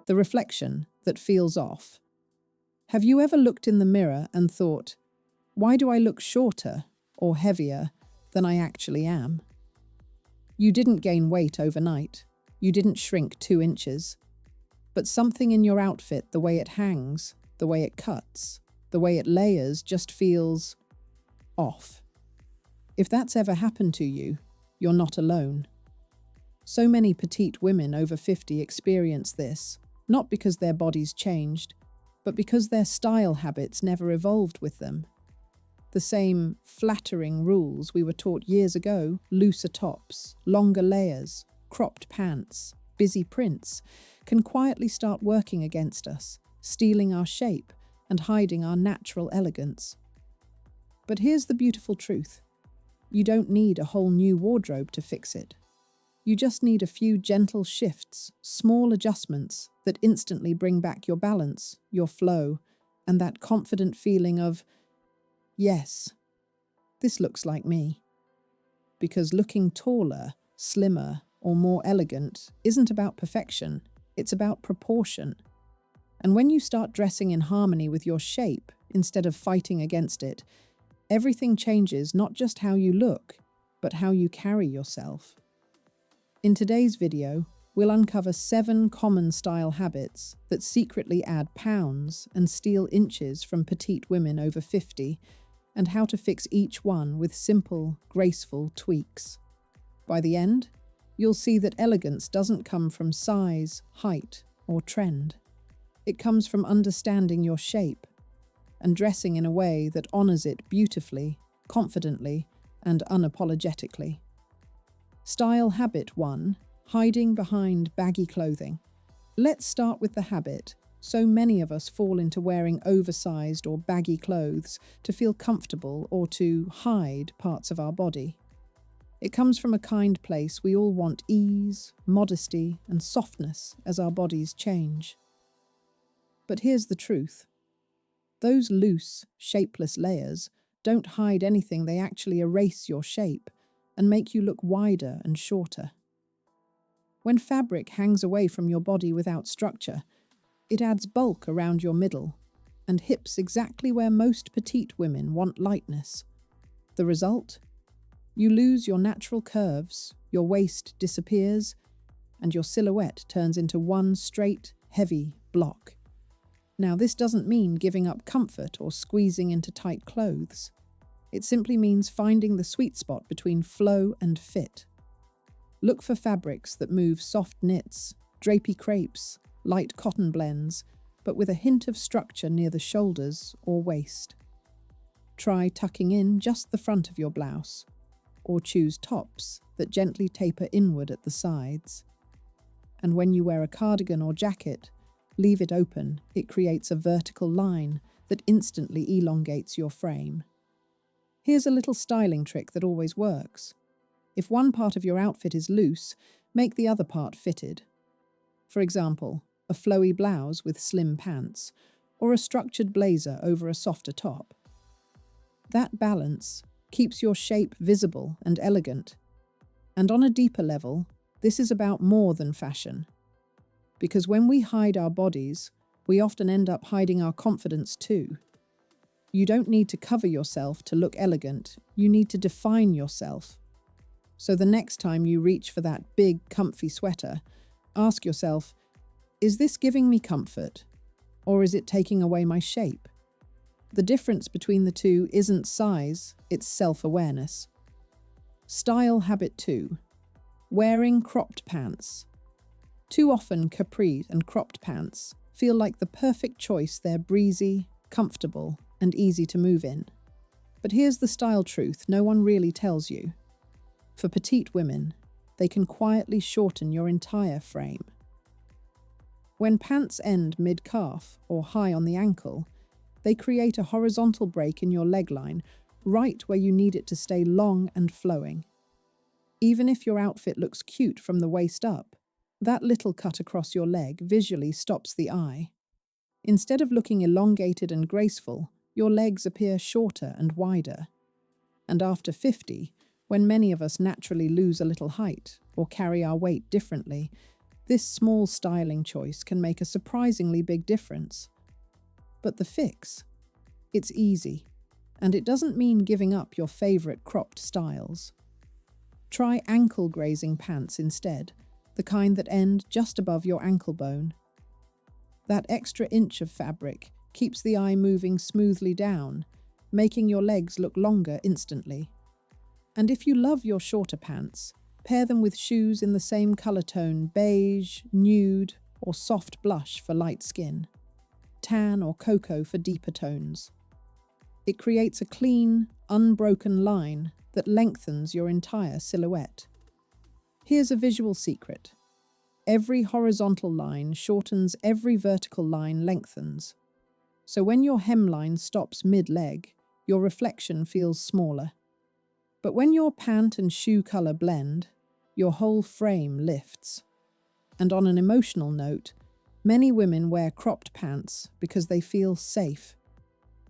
the reflection that feels off. Have you ever looked in the mirror and thought, why do I look shorter or heavier than I actually am? You didn't gain weight overnight. You didn't shrink 2 inches. But something in your outfit, the way it hangs, the way it cuts, the way it layers, just feels off. If that's ever happened to you, you're not alone. So many petite women over 50 experience this, not because their bodies changed, but because their style habits never evolved with them. The same flattering rules we were taught years ago, looser tops, longer layers, cropped pants, busy prints, can quietly start working against us, stealing our shape and hiding our natural elegance. But here's the beautiful truth. You don't need a whole new wardrobe to fix it. You just need a few gentle shifts, small adjustments that instantly bring back your balance, your flow, and that confident feeling of, yes, this looks like me. Because looking taller, slimmer, or more elegant isn't about perfection, it's about proportion. And when you start dressing in harmony with your shape instead of fighting against it, everything changes, not just how you look, but how you carry yourself. In today's video, we'll uncover 7 common style habits that secretly add pounds and steal inches from petite women over 50, and how to fix each one with simple, graceful tweaks. By the end, you'll see that elegance doesn't come from size, height, or trend. It comes from understanding your shape and dressing in a way that honors it beautifully, confidently, and unapologetically. Style habit 1, hiding behind baggy clothing. Let's start with the habit. So many of us fall into wearing oversized or baggy clothes to feel comfortable or to hide parts of our body. It comes from a kind place. We all want ease, modesty, and softness as our bodies change. But here's the truth. Those loose, shapeless layers don't hide anything. They actually erase your shape and make you look wider and shorter. When fabric hangs away from your body without structure, it adds bulk around your middle and hips exactly where most petite women want lightness. The result? You lose your natural curves, your waist disappears, and your silhouette turns into one straight, heavy block. Now, this doesn't mean giving up comfort or squeezing into tight clothes. It simply means finding the sweet spot between flow and fit. Look for fabrics that move soft knits, drapey crepes, light cotton blends, but with a hint of structure near the shoulders or waist. Try tucking in just the front of your blouse, or choose tops that gently taper inward at the sides. And when you wear a cardigan or jacket, leave it open. It creates a vertical line that instantly elongates your frame. Here's a little styling trick that always works. If one part of your outfit is loose, make the other part fitted. For example, a flowy blouse with slim pants, or a structured blazer over a softer top. That balance keeps your shape visible and elegant. And on a deeper level, this is about more than fashion. Because when we hide our bodies, we often end up hiding our confidence too. You don't need to cover yourself to look elegant, you need to define yourself. So the next time you reach for that big, comfy sweater, ask yourself, is this giving me comfort? Or is it taking away my shape? The difference between the two isn't size, it's self-awareness. Style habit 2. Wearing cropped pants. Too often, capri and cropped pants feel like the perfect choice. They're breezy, comfortable, and easy to move in. But here's the style truth no one really tells you. For petite women, they can quietly shorten your entire frame. When pants end mid-calf or high on the ankle, they create a horizontal break in your leg line, right where you need it to stay long and flowing. Even if your outfit looks cute from the waist up, that little cut across your leg visually stops the eye. Instead of looking elongated and graceful, your legs appear shorter and wider. And after 50, when many of us naturally lose a little height or carry our weight differently, This small styling choice can make a surprisingly big difference. But the fix? It's easy, and it doesn't mean giving up your favorite cropped styles. Try ankle grazing pants instead, the kind that end just above your ankle bone. That extra inch of fabric keeps the eye moving smoothly down, making your legs look longer instantly. And if you love your shorter pants, pair them with shoes in the same color tone: beige, nude, or soft blush for light skin, tan or cocoa for deeper tones. It creates a clean, unbroken line that lengthens your entire silhouette. Here's a visual secret. Every horizontal line shortens, every vertical line lengthens. So when your hemline stops mid-leg, your reflection feels smaller. But when your pant and shoe color blend, your whole frame lifts. And on an emotional note, many women wear cropped pants because they feel safe.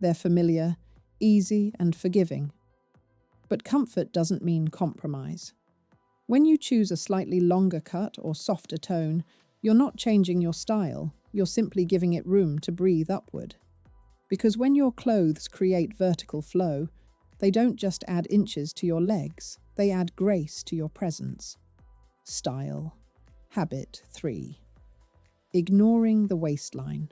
They're familiar, easy, and forgiving. But comfort doesn't mean compromise. When you choose a slightly longer cut or softer tone, you're not changing your style, you're simply giving it room to breathe upward. Because when your clothes create vertical flow, they don't just add inches to your legs, they add grace to your presence. Style. Habit 3. Ignoring the waistline.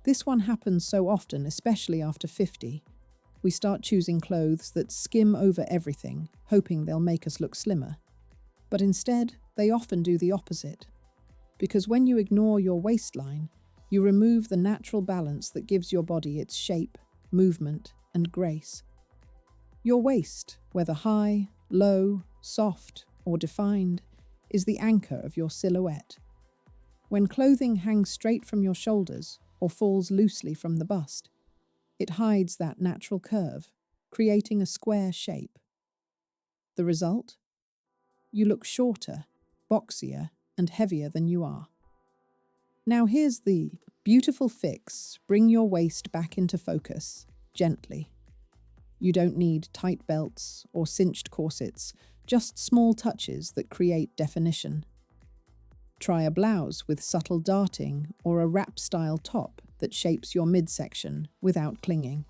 This one happens so often, especially after 50. We start choosing clothes that skim over everything, hoping they'll make us look slimmer. But instead, they often do the opposite. Because when you ignore your waistline, you remove the natural balance that gives your body its shape, movement, and grace. Your waist, whether high, low, soft, or defined, is the anchor of your silhouette. When clothing hangs straight from your shoulders or falls loosely from the bust, it hides that natural curve, creating a square shape. The result? You look shorter, boxier, and heavier than you are. Now here's the beautiful fix. Bring your waist back into focus, gently. You don't need tight belts or cinched corsets, just small touches that create definition. Try a blouse with subtle darting or a wrap-style top that shapes your midsection without clinging.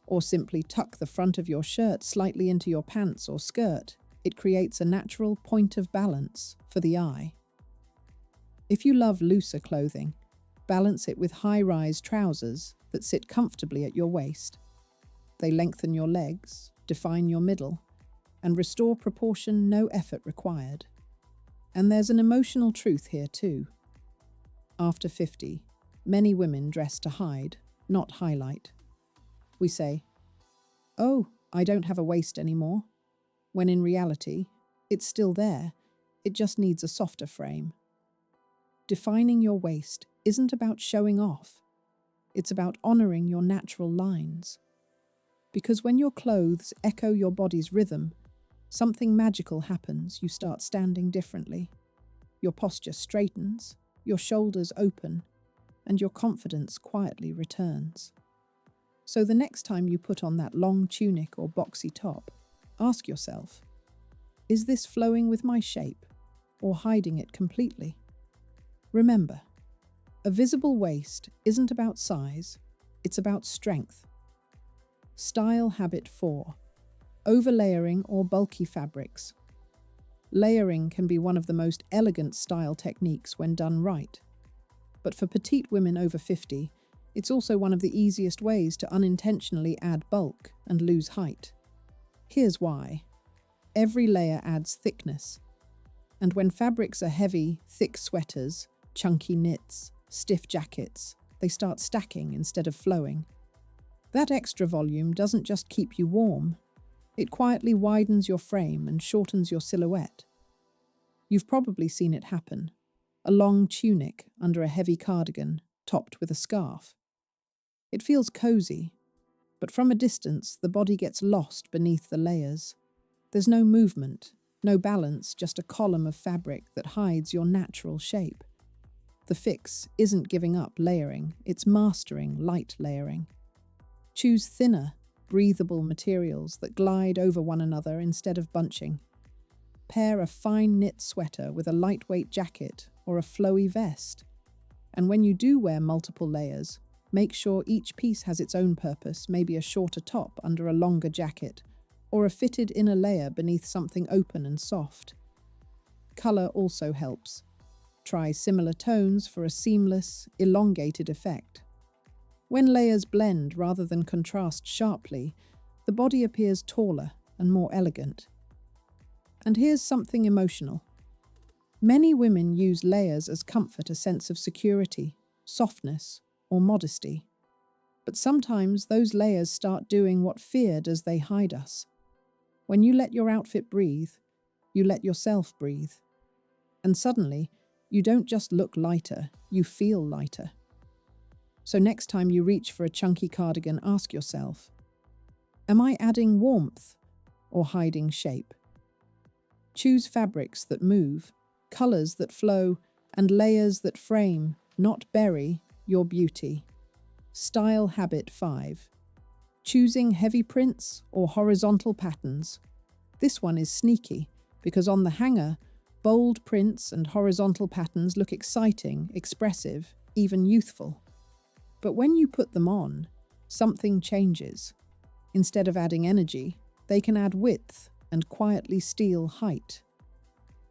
Or simply tuck the front of your shirt slightly into your pants or skirt. It creates a natural point of balance for the eye. If you love looser clothing, balance it with high-rise trousers that sit comfortably at your waist. They lengthen your legs, define your middle, and restore proportion, no effort required. And there's an emotional truth here too. After 50, many women dress to hide, not highlight. We say, "Oh, I don't have a waist anymore," when in reality, it's still there, it just needs a softer frame. Defining your waist isn't about showing off, it's about honoring your natural lines. Because when your clothes echo your body's rhythm, something magical happens. You start standing differently. Your posture straightens, your shoulders open, and your confidence quietly returns. So the next time you put on that long tunic or boxy top, ask yourself, is this flowing with my shape or hiding it completely? Remember, a visible waist isn't about size, it's about strength. Style habit 4. Overlayering or bulky fabrics. Layering can be one of the most elegant style techniques when done right. But for petite women over 50, it's also one of the easiest ways to unintentionally add bulk and lose height. Here's why. Every layer adds thickness. And when fabrics are heavy, thick sweaters, chunky knits, stiff jackets, they start stacking instead of flowing. That extra volume doesn't just keep you warm, it quietly widens your frame and shortens your silhouette. You've probably seen it happen. A long tunic under a heavy cardigan, topped with a scarf. It feels cozy, but from a distance, the body gets lost beneath the layers. There's no movement, no balance, just a column of fabric that hides your natural shape. The fix isn't giving up layering, it's mastering light layering. Choose thinner, breathable materials that glide over one another instead of bunching. Pair a fine knit sweater with a lightweight jacket or a flowy vest. And when you do wear multiple layers, make sure each piece has its own purpose, maybe a shorter top under a longer jacket, or a fitted inner layer beneath something open and soft. Color also helps. Try similar tones for a seamless, elongated effect. When layers blend rather than contrast sharply, the body appears taller and more elegant. And here's something emotional. Many women use layers as comfort, a sense of security, softness, or modesty. But sometimes those layers start doing what fear does: they hide us. When you let your outfit breathe, you let yourself breathe. And suddenly, you don't just look lighter, you feel lighter. So next time you reach for a chunky cardigan, ask yourself, am I adding warmth or hiding shape? Choose fabrics that move, colors that flow, and layers that frame, not bury, your beauty. Style habit 5. Choosing heavy prints or horizontal patterns. This one is sneaky because on the hanger, bold prints and horizontal patterns look exciting, expressive, even youthful. But when you put them on, something changes. Instead of adding energy, they can add width and quietly steal height.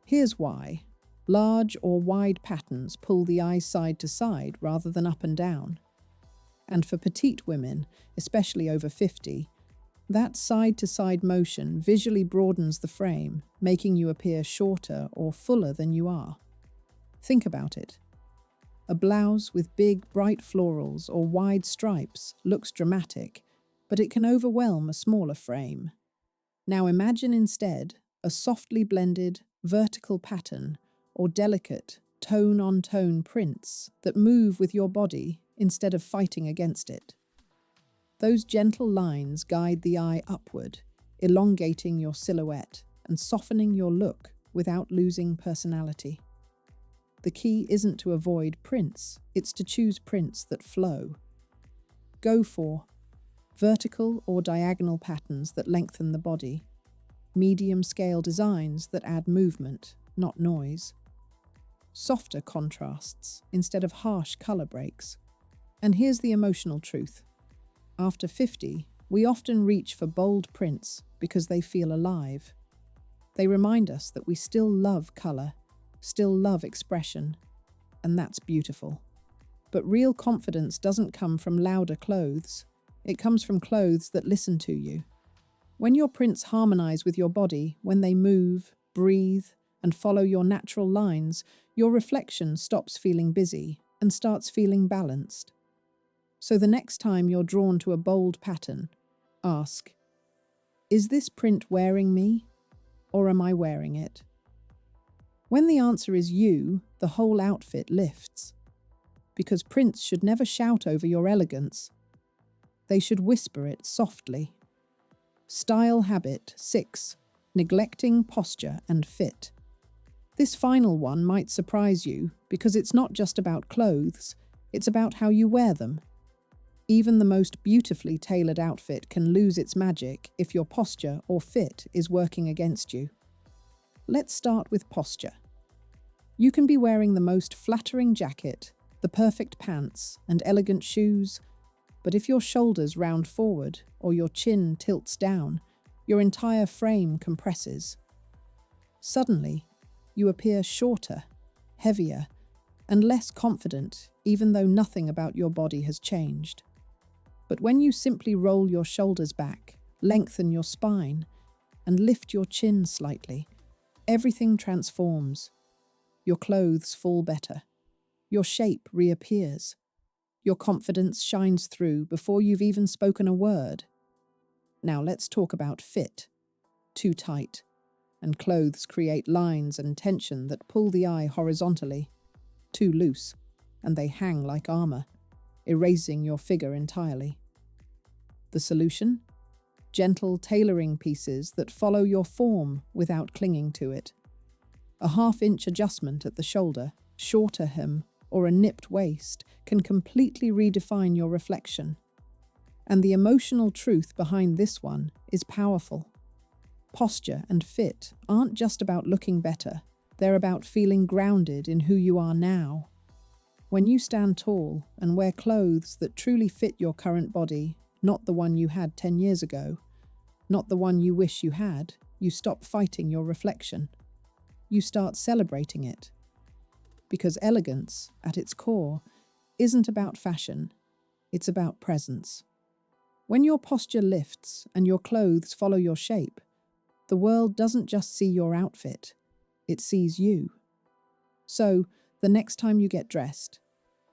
Here's why. Large or wide patterns pull the eye side to side rather than up and down. And for petite women, especially over 50, that side-to-side motion visually broadens the frame, making you appear shorter or fuller than you are. Think about it. A blouse with big, bright florals or wide stripes looks dramatic, but it can overwhelm a smaller frame. Now imagine instead a softly blended, vertical pattern or delicate, tone-on-tone prints that move with your body instead of fighting against it. Those gentle lines guide the eye upward, elongating your silhouette and softening your look without losing personality. The key isn't to avoid prints, it's to choose prints that flow. Go for vertical or diagonal patterns that lengthen the body, medium-scale designs that add movement, not noise, softer contrasts instead of harsh color breaks. And here's the emotional truth. After 50, we often reach for bold prints because they feel alive. They remind us that we still love color, still love expression, and that's beautiful. But real confidence doesn't come from louder clothes. It comes from clothes that listen to you. When your prints harmonize with your body, when they move, breathe, and follow your natural lines, your reflection stops feeling busy and starts feeling balanced. So the next time you're drawn to a bold pattern, ask, is this print wearing me, or am I wearing it? When the answer is you, the whole outfit lifts. Because prints should never shout over your elegance. They should whisper it softly. Style habit 6. Neglecting posture and fit. This final one might surprise you because it's not just about clothes, it's about how you wear them. Even the most beautifully tailored outfit can lose its magic if your posture or fit is working against you. Let's start with posture. You can be wearing the most flattering jacket, the perfect pants, and elegant shoes, but if your shoulders round forward or your chin tilts down, your entire frame compresses. Suddenly, you appear shorter, heavier, and less confident, even though nothing about your body has changed. But when you simply roll your shoulders back, lengthen your spine, and lift your chin slightly, everything transforms. Your clothes fall better. Your shape reappears. Your confidence shines through before you've even spoken a word. Now let's talk about fit. Too tight, and clothes create lines and tension that pull the eye horizontally. Too loose, and they hang like armor, erasing your figure entirely. The solution? Gentle tailoring pieces that follow your form without clinging to it. A half-inch adjustment at the shoulder, shorter hem, or a nipped waist can completely redefine your reflection. And the emotional truth behind this one is powerful. Posture and fit aren't just about looking better, they're about feeling grounded in who you are now. When you stand tall and wear clothes that truly fit your current body, not the one you had 10 years ago, not the one you wish you had, you stop fighting your reflection. You start celebrating it. Because elegance, at its core, isn't about fashion, it's about presence. When your posture lifts and your clothes follow your shape, the world doesn't just see your outfit, it sees you. So, the next time you get dressed,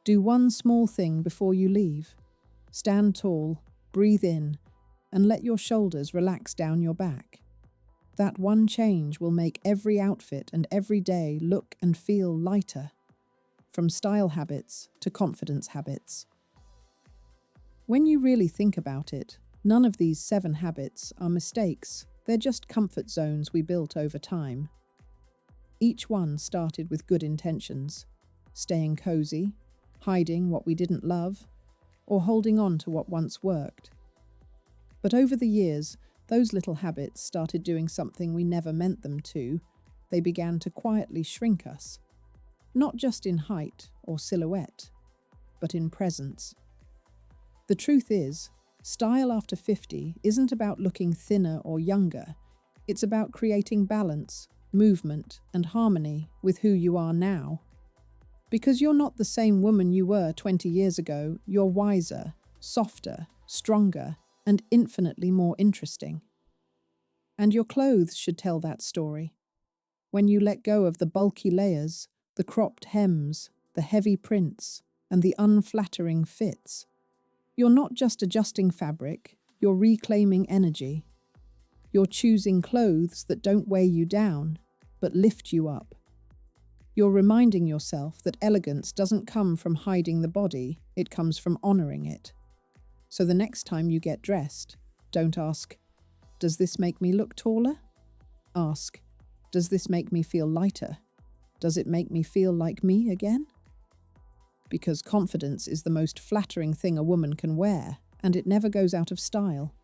do one small thing before you leave. Stand tall, breathe in, and let your shoulders relax down your back. That one change will make every outfit and every day look and feel lighter, from style habits to confidence habits. When you really think about it, none of these 7 habits are mistakes, they're just comfort zones we built over time. Each one started with good intentions, staying cozy, hiding what we didn't love, or holding on to what once worked. But over the years, those little habits started doing something we never meant them to. They began to quietly shrink us. Not just in height or silhouette, but in presence. The truth is, style after 50 isn't about looking thinner or younger. It's about creating balance, movement, and harmony with who you are now. Because you're not the same woman you were 20 years ago, you're wiser, softer, stronger, and infinitely more interesting. And your clothes should tell that story. When you let go of the bulky layers, the cropped hems, the heavy prints, and the unflattering fits, you're not just adjusting fabric, you're reclaiming energy. You're choosing clothes that don't weigh you down, but lift you up. You're reminding yourself that elegance doesn't come from hiding the body, it comes from honoring it. So the next time you get dressed, don't ask, "Does this make me look taller?" Ask, "Does this make me feel lighter? Does it make me feel like me again?" Because confidence is the most flattering thing a woman can wear, and it never goes out of style.